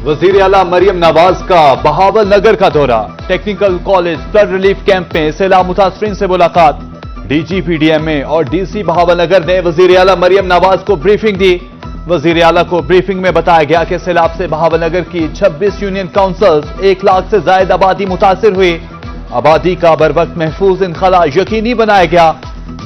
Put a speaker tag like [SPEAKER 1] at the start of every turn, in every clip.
[SPEAKER 1] वजीर आला मरियम नवाज का बहावल नगर का दौरा, technical college flood relief camp में सैलाब मुतासरीन से मुलाकात। डीजीपी डीएमए और डीसी बहावल नगर ने वजीर आला मरियम नवाज को ब्रीफिंग दी। वजीर आला को ब्रीफिंग में बताया गया कि सैलाब से बहावल नगर की 26 यूनियन काउंसिल्स 1 लाख से ज्यादा आबादी मुतासिर हुई। आबादी का बर वक्त महफूज इनखला यकीनी बनाया गया।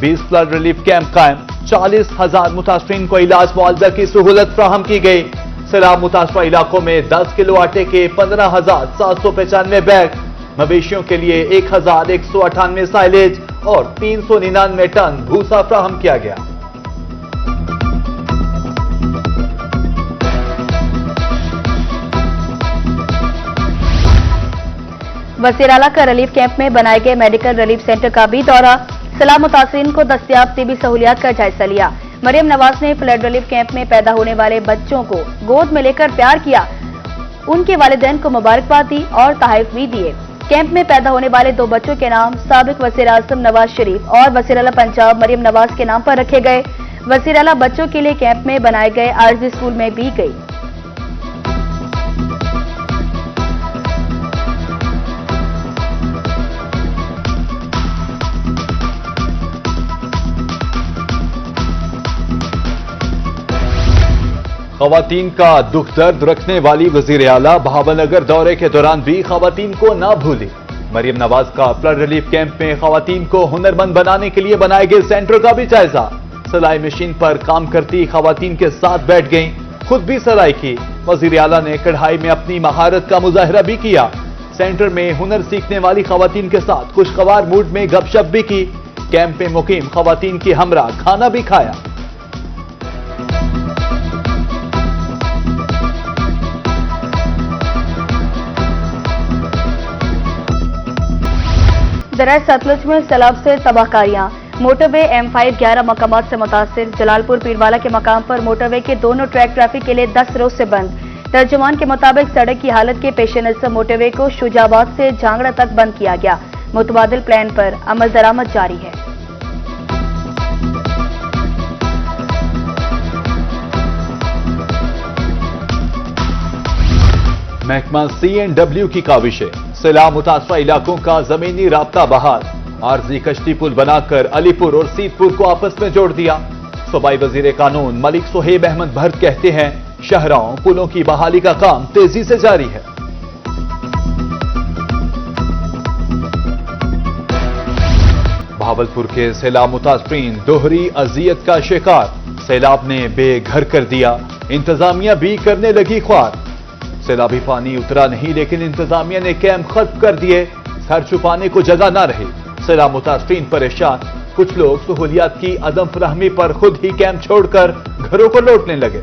[SPEAKER 1] 20 फ्लड रिलीफ कैंप कायम, 40,000 मुतासरीन को इलाज मुआवजा की सहूलत फ्राहम की गई। सैलाब मुतासरा इलाकों में 10 किलो आटे के 15,795 बैग, मवेशियों के लिए 1,198 साइलेज और 399 टन भूसा फ्राहम किया गया।
[SPEAKER 2] वजीर आला का रिलीफ कैंप में बनाए गए मेडिकल रिलीफ सेंटर का भी दौरा, सैलाब मुतासरीन को दस्तयाब तिबी सहूलियात का जायजा लिया। मरियम नवाज ने फ्लड रिलीफ कैंप में पैदा होने वाले बच्चों को गोद में लेकर प्यार किया, उनके वालिदैन को मुबारकबाद दी और तोहफे भी दिए। कैंप में पैदा होने वाले 2 बच्चों के नाम साबिक वज़ीर आज़म नवाज शरीफ और वज़ीर आला पंजाब मरियम नवाज के नाम पर रखे गए। वज़ीर आला बच्चों के लिए कैंप में बनाए गए आरजी स्कूल में भी गई।
[SPEAKER 1] खवातीन का दुख दर्द रखने वाली वजीर आला बहावल नगर दौरे के दौरान भी खवातीन को ना भूली। मरियम नवाज का फ्लड रिलीफ कैंप में खवातीन को हुनरमंद बनाने के लिए बनाए गए सेंटर का भी जायजा। सिलाई मशीन पर काम करती खवातीन के साथ बैठ गईं, खुद भी सिलाई की। वजीर आला ने कढ़ाई में अपनी महारत का मुजाहरा भी किया। सेंटर में हुनर सीखने वाली खवातीन के साथ खुशगवार मूड में गपशप भी की। कैंप में मुकीम खवातीन की हमरा खाना भी खाया।
[SPEAKER 2] दरिया सतलुज में सैलाब से तबाहकारियां, मोटरवे M5 11 मकामात से मुतासिर। जलालपुर पीरवाला के मकाम पर मोटरवे के दोनों ट्रैक ट्रैफिक के लिए 10 रोज से बंद। तर्जुमान के मुताबिक सड़क की हालत के पेश नजर मोटरवे को शुजाबाद से झांगड़ा तक बंद किया गया। मुतबादिल प्लान पर अमल दरामद जारी है।
[SPEAKER 1] महकमा C&W की काविशें, सैलाब मुतासरा इलाकों का जमीनी राब्ता बहाल। आरजी कश्ती पुल बनाकर अलीपुर और सीतपुर को आपस में जोड़ दिया। सूबाई वजीर कानून मलिक सोहेब अहमद भट्ट कहते हैं, शहरों पुलों की बहाली का काम तेजी से जारी है। भावलपुर के सैलाब मुतासरीन दोहरी अजियत का शिकार। सैलाब ने बेघर कर दिया, इंतजामिया भी करने लगी ख्वार। सैलाबी पानी उतरा नहीं, लेकिन इंतजामिया ने कैंप खत्म कर दिए। सर छुपाने को जगह न रही, सैलाब मुतासरीन परेशान। कुछ लोग सहूलियात की अदम फराहमी पर खुद ही कैंप छोड़कर घरों को लौटने लगे।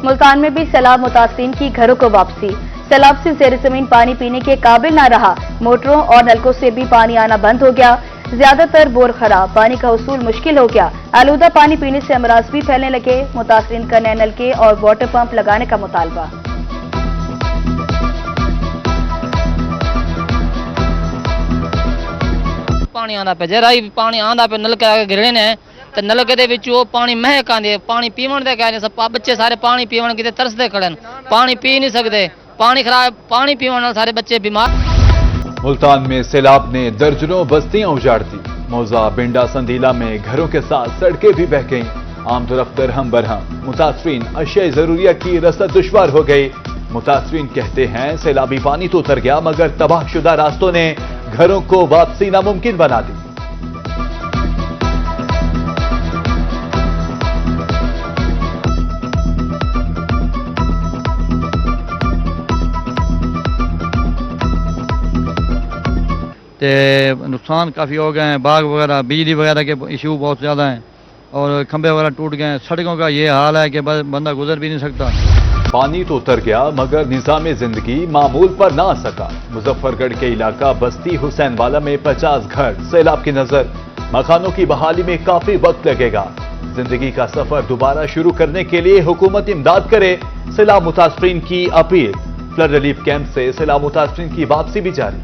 [SPEAKER 2] मुल्तान में भी सैलाब मुतासरीन की घरों को वापसी। सैलाब से ज़ेर ज़मीन पानी पीने के काबिल न रहा, मोटरों और नलकों से भी पानी आना बंद हो गया। ज्यादातर बोर खराब, पानी का उसूल मुश्किल हो गया। आलूदा पानी पीने से अमराज भी फैलने लगे। मुतासरीन का नए नलके और वाटर पंप लगाने का मुतालबा।
[SPEAKER 3] पानी आंदा पे जरा ही पानी आंदा पे नलके आके गिरने ने ते नलके दे विच वो पानी महक आंदे, पानी पीवन दे कहने सब बच्चे सारे पानी पीवन किते तरसदे खड़न, पानी पी नहीं सकते। पानी खराब, पानी पीवन नाल सारे बच्चे बीमार।
[SPEAKER 1] मुल्तान में सैलाब ने दर्जनों बस्तियां उजाड़ दी। मौजा, बिंडा, संदीला में घरों के साथ सड़कें भी बह गईं। आम तरफ दरहम बरहम। मुतासरीन अशिया जरूरिया की रसद दुश्वार हो गई। मुतासरीन कहते हैं, सैलाबी पानी तो उतर गया, मगर तबाहशुदा रास्तों ने घरों को वापसी नामुमकिन बना दी।
[SPEAKER 4] नुकसान काफ़ी हो गए हैं। बाग वगैरह, बिजली वगैरह के इशू बहुत ज़्यादा हैं और खंभे वगैरह टूट गए हैं। सड़कों का ये हाल है कि बंदा गुजर भी नहीं सकता।
[SPEAKER 1] पानी तो उतर गया, मगर निज़ाम जिंदगी मामूल पर ना आ सका। मुजफ्फरगढ़ के इलाका बस्ती हुसैन वाला में 50 घर सैलाब की नजर। मकानों की बहाली में काफी वक्त लगेगा। जिंदगी का सफर दोबारा शुरू करने के लिए हुकूमत इमदाद करे, सैलाब मुतासरीन की अपील। फ्लड रिलीफ कैंप से सैलाब मुतासरीन की वापसी भी जारी।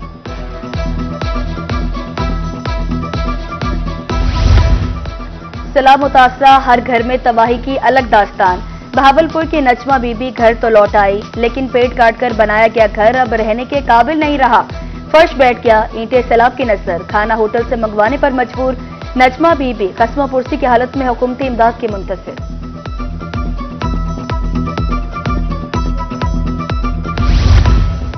[SPEAKER 2] सैलाब मुतासरा हर घर में तबाही की अलग दास्तान। भावलपुर की नजमा बीबी घर तो लौट आई, लेकिन पेट काटकर बनाया गया घर अब रहने के काबिल नहीं रहा। फर्श बैठ गया, ईंटें सैलाब की नजर। खाना होटल से मंगवाने पर मजबूर नजमा बीबी कसमा पुरसी की हालत में हुकूमती इमदाद की मुंतज़िर।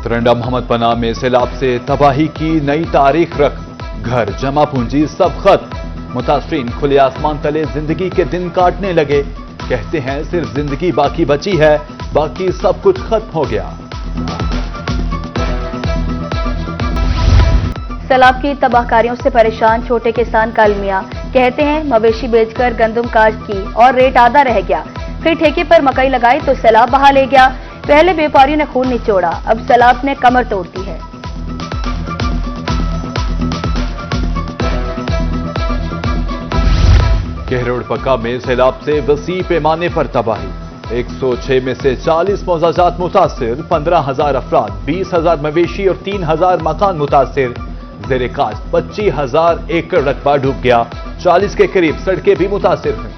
[SPEAKER 1] तरंडा मोहम्मद पनाह में सैलाब से तबाही की नई तारीख रख, घर जमा पूंजी सब खत्म। मुतासरीन खुले आसमान तले जिंदगी के दिन काटने लगे। कहते हैं सिर्फ जिंदगी बाकी बची है, बाकी सब कुछ खत्म हो गया।
[SPEAKER 2] सैलाब की तबाहकारियों से परेशान छोटे किसान कालमिया कहते हैं मवेशी बेचकर गंदम काश्त की और रेट आधा रह गया, फिर ठेके पर मकई लगाई तो सैलाब बहा ले गया। पहले व्यापारियों ने खून निचोड़ा, अब सैलाब ने कमर तोड़ दी है।
[SPEAKER 1] केहरोड पक्का में सैलाब से वसी पैमाने पर तबाही। 106 में से 40 मौजाजात मुतासिर, 15,000 अफराद, 20,000 मवेशी और 3,000 मकान मुतासिर। ज़ेरे काश्त 25,000 एकड़ रकबा डूब गया, 40 के करीब सड़कें भी मुतासिर हुई।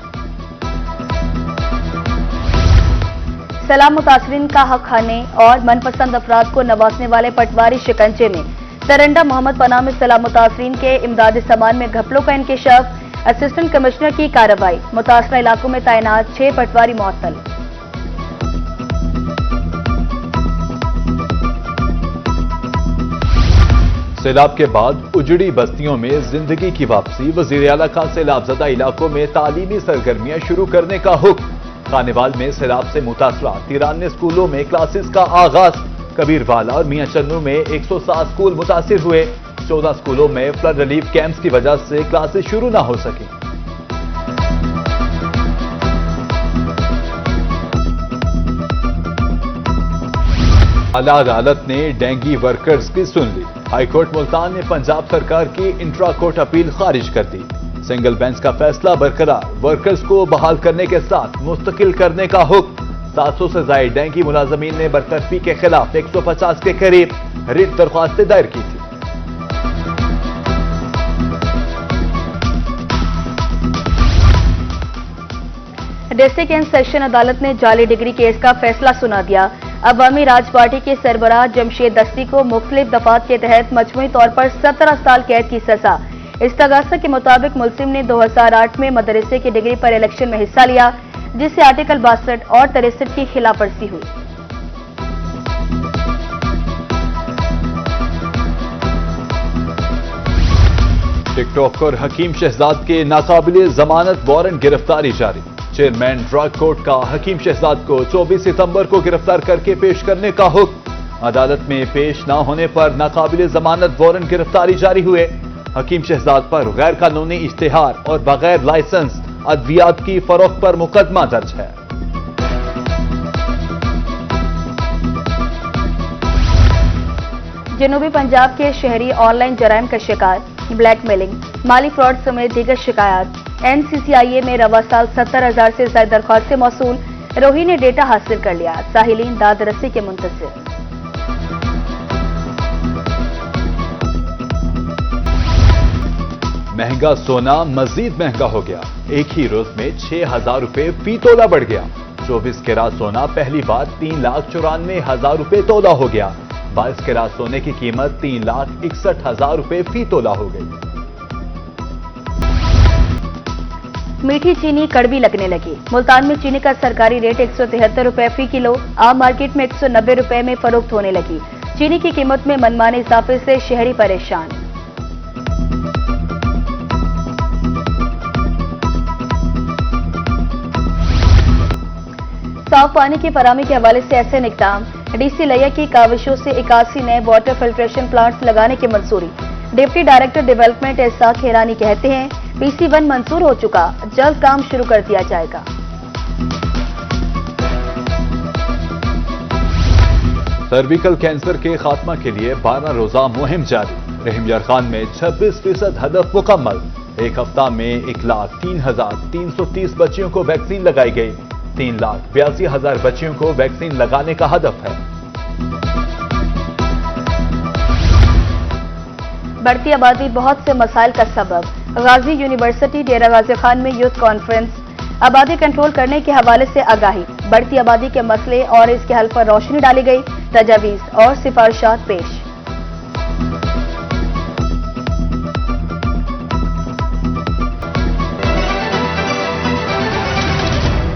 [SPEAKER 2] सैलाब मुतासरीन का हक खाने और मनपसंद अफराद को नवाजने वाले पटवारी शिकंजे में। तरंडा मोहम्मद पनाह में सैलाब मुतासरीन के इमदादी सामान में घपलों का इंकशाफ, असिस्टेंट कमिश्नर की कार्रवाई। मुतासरा इलाकों में तैनात 6 पटवारी मुअत्तल।
[SPEAKER 1] सैलाब के बाद उजड़ी बस्तियों में जिंदगी की वापसी। वजीर आला का सैलाबजदा इलाकों में तालीमी सरगर्मियां शुरू करने का हुक्म। खानेवाल में सैलाब से मुतासरा 93 स्कूलों में क्लासेस का आगाज। कबीरवाला और मियां चन्नू में 107 स्कूल मुतासिर हुए। 14 स्कूलों में फ्लड रिलीफ कैंप्स की वजह से क्लासेस शुरू न हो सकी। आला अदालत ने डेंगी वर्कर्स की सुन ली। हाईकोर्ट मुल्तान ने पंजाब सरकार की इंट्रा कोर्ट अपील खारिज कर दी। सिंगल बेंच का फैसला बरकरार, वर्कर्स को बहाल करने के साथ मुस्तकिल करने का हुक्म। 700 से ज्यादा डेंगी मुलाजमीन ने बरतरफी के खिलाफ 150 के करीब रिट दरख्वास्तें दायर की थी।
[SPEAKER 2] डिस्ट्रिक्ट एंड सेशन अदालत ने जाली डिग्री केस का फैसला सुना दिया। अवामी राज पार्टी के सरबराह जमशेद दस्ती को मुख्तलिफ दफात के तहत मजमूई तौर पर 17 साल कैद की सजा। इस्तगासा के मुताबिक मुलजिम ने 2008 में मदरसे की डिग्री पर इलेक्शन में हिस्सा लिया, जिससे आर्टिकल 62 और 63 की खिलाफवर्जी हुई।
[SPEAKER 1] टिकटॉकर हकीम शहजाद के नाकाबिले जमानत वारंट गिरफ्तारी जारी। चेयरमैन ड्रग कोर्ट का हकीम शहजाद को 24 सितंबर को गिरफ्तार करके पेश करने का हुक्म। अदालत में पेश न होने पर नाकाबिले जमानत वारंट गिरफ्तारी जारी हुए। हकीम शहजाद पर गैर कानूनी इश्तिहार और बगैर लाइसेंस अद्वियात की फरोख्त पर मुकदमा दर्ज है।
[SPEAKER 2] जनूबी पंजाब के शहरी ऑनलाइन जराइम का शिकार, ब्लैकमेलिंग, माली फ्रॉड समेत दीगर शिकायत। NCCIA में रवा साल 70,000 से ज्यादा दरख्वास्तें मौसूल। रोही ने डेटा हासिल कर लिया, साहिलीन दाद रसी के मुंतज़िर।
[SPEAKER 1] महंगा सोना मजीद महंगा हो गया। एक ही रोज में 6,000 रुपए फी तोला बढ़ गया। 24 कैरात सोना पहली बार 3,94,000 रुपए तोला हो गया। 22 कैरात सोने की कीमत 3,61,000 रुपए फी तोला हो गई।
[SPEAKER 2] मीठी चीनी कड़वी लगने लगी। मुल्तान में चीनी का सरकारी रेट 173 रुपए फी किलो, आम मार्केट में 190 रुपए में फरोख्त होने लगी। चीनी की कीमत में मनमाने इजाफे से शहरी परेशान। साफ पानी की फराहमी के हवाले से ऐसे इक़दाम। डीसी लिया की काविशों से 81 नए वाटर फिल्ट्रेशन प्लांट्स लगाने की मंजूरी। डिप्टी डायरेक्टर डेवलपमेंट एहसाक हिरानी कहते हैं PC1 मंजूर हो चुका, जल्द काम शुरू कर दिया जाएगा।
[SPEAKER 1] सर्विकल कैंसर के खात्मा के लिए 12 रोजा मुहिम जारी। रहीम यार खान में 26% हदफ मुकम्मल। एक हफ्ता में 1,03,330 बच्चियों को वैक्सीन लगाई गई। 3,82,000 बच्चियों को वैक्सीन लगाने का हदफ है।
[SPEAKER 2] बढ़ती आबादी बहुत से मसाइल का सबब। गाजी यूनिवर्सिटी डेरा गाजी खान में यूथ कॉन्फ्रेंस, आबादी कंट्रोल करने के हवाले से आगाही, बढ़ती आबादी के मसले और इसके हल पर रोशनी डाली गई, तजावीज और सिफारिशात पेश।